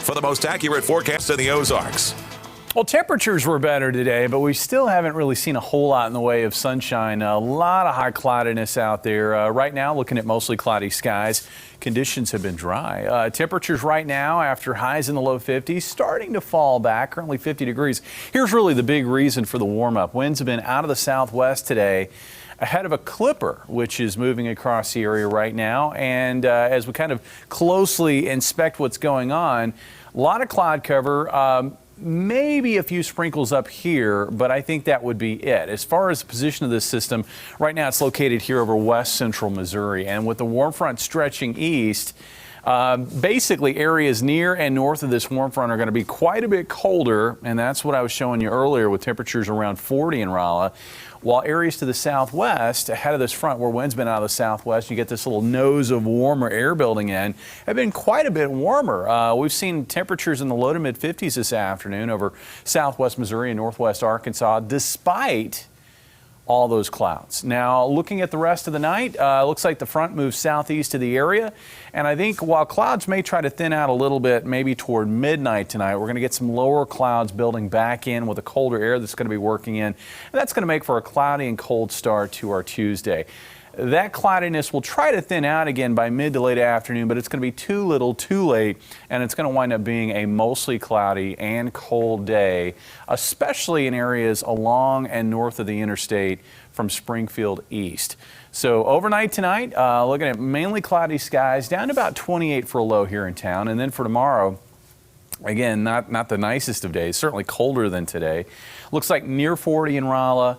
for the most accurate forecast in the Ozarks. Well, temperatures were better today, but we still haven't really seen a whole lot in the way of sunshine. A lot of high cloudiness out there. Right now, looking at mostly cloudy skies. Conditions have been dry. Temperatures right now, after highs in the low 50s, starting to fall back, currently 50 degrees. Here's really the big reason for the warm-up. Winds have been out of the southwest today, ahead of a clipper, which is moving across the area right now. And as we kind of closely inspect what's going on, a lot of cloud cover. Maybe a few sprinkles up here, but I think that would be it. As far as the position of this system, right now it's located here over west central Missouri. And with the warm front stretching east, basically areas near and north of this warm front are going to be quite a bit colder. And that's what I was showing you earlier with temperatures around 40 in Rolla. While areas to the southwest, ahead of this front where wind's been out of the southwest, you get this little nose of warmer air building in, have been quite a bit warmer. We've seen temperatures in the low to mid 50s this afternoon over southwest Missouri and northwest Arkansas, despite all those clouds. Now, looking at the rest of the night, looks like the front moves southeast to the area. And I think while clouds may try to thin out a little bit, maybe toward midnight tonight, we're going to get some lower clouds building back in with a colder air that's going to be working in. And that's going to make for a cloudy and cold start to our Tuesday. That cloudiness will try to thin out again by mid to late afternoon, but it's going to be too little, too late, and it's going to wind up being a mostly cloudy and cold day, especially in areas along and north of the interstate from Springfield east. So overnight tonight, looking at mainly cloudy skies, down to about 28 for a low here in town, and then for tomorrow, again, not the nicest of days, certainly colder than today. Looks like near 40 in Rolla.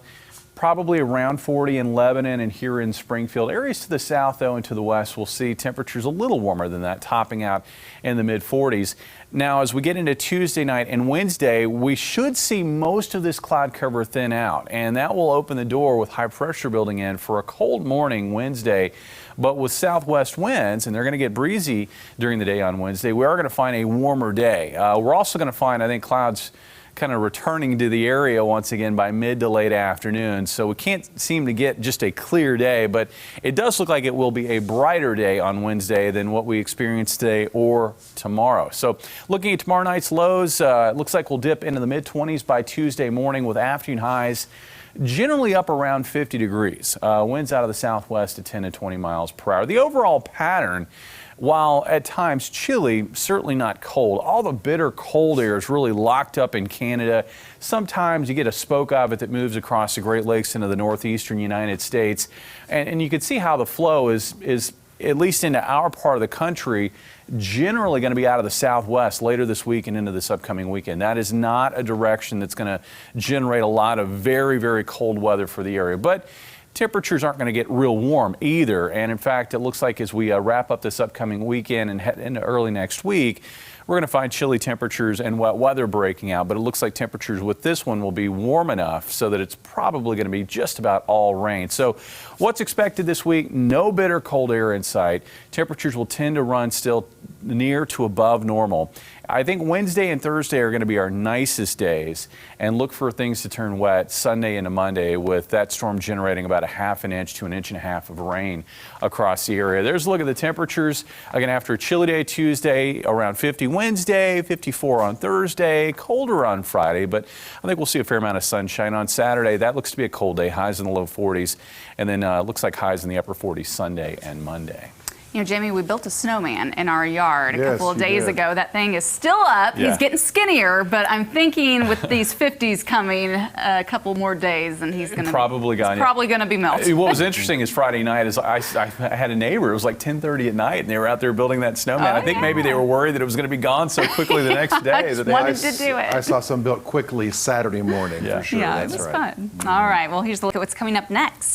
Probably around 40 in Lebanon and here in Springfield. Areas to the south, though, and to the west, we'll see temperatures a little warmer than that, topping out in the mid-40s. Now, as we get into Tuesday night and Wednesday, we should see most of this cloud cover thin out, and that will open the door with high pressure building in for a cold morning Wednesday. But with southwest winds, and they're going to get breezy during the day on Wednesday, we are going to find a warmer day. We're also going to find, I think, clouds kind of returning to the area once again by mid to late afternoon. So we can't seem to get just a clear day, but it does look like it will be a brighter day on Wednesday than what we experienced today or tomorrow. So looking at tomorrow night's lows, it looks like we'll dip into the mid-20s by Tuesday morning with afternoon highs generally up around 50 degrees. Winds out of the southwest at 10 to 20 miles per hour. The overall pattern, while at times chilly, certainly not cold. All the bitter cold air is really locked up in Canada. Sometimes you get a spoke of it that moves across the Great Lakes into the northeastern United States. And you can see how the flow is at least into our part of the country, generally going to be out of the southwest later this week and into this upcoming weekend. That is not a direction that's going to generate a lot of very, very cold weather for the area. But temperatures aren't going to get real warm either. And in fact, it looks like as we wrap up this upcoming weekend and head into early next week, we're going to find chilly temperatures and wet weather breaking out. But it looks like temperatures with this one will be warm enough so that it's probably going to be just about all rain. So what's expected this week? No bitter cold air in sight. Temperatures will tend to run still near to above normal. I think Wednesday and Thursday are going to be our nicest days, and look for things to turn wet Sunday into Monday, with that storm generating about a ½ inch to 1.5 inches of rain across the area. There's a look at the temperatures. Again, after a chilly day Tuesday, around 50 Wednesday, 54 on Thursday, colder on Friday, but I think we'll see a fair amount of sunshine on Saturday. That looks to be a cold day, highs in the low 40s, and then looks like highs in the upper 40s Sunday and Monday. You know, Jamie, we built a snowman in our yard a couple of days ago. That thing is still up. Yeah. He's getting skinnier, but I'm thinking with these 50s coming, a couple more days, and he's going to probably going to be melted. What was interesting is Friday night is I had a neighbor. It was like 10:30 at night, and they were out there building that snowman. I think maybe they were worried that it was going to be gone so quickly the next day. I just wanted to do it. I saw some built quickly Saturday morning for sure. Yeah, it was fun. All right, well, here's a look at what's coming up next.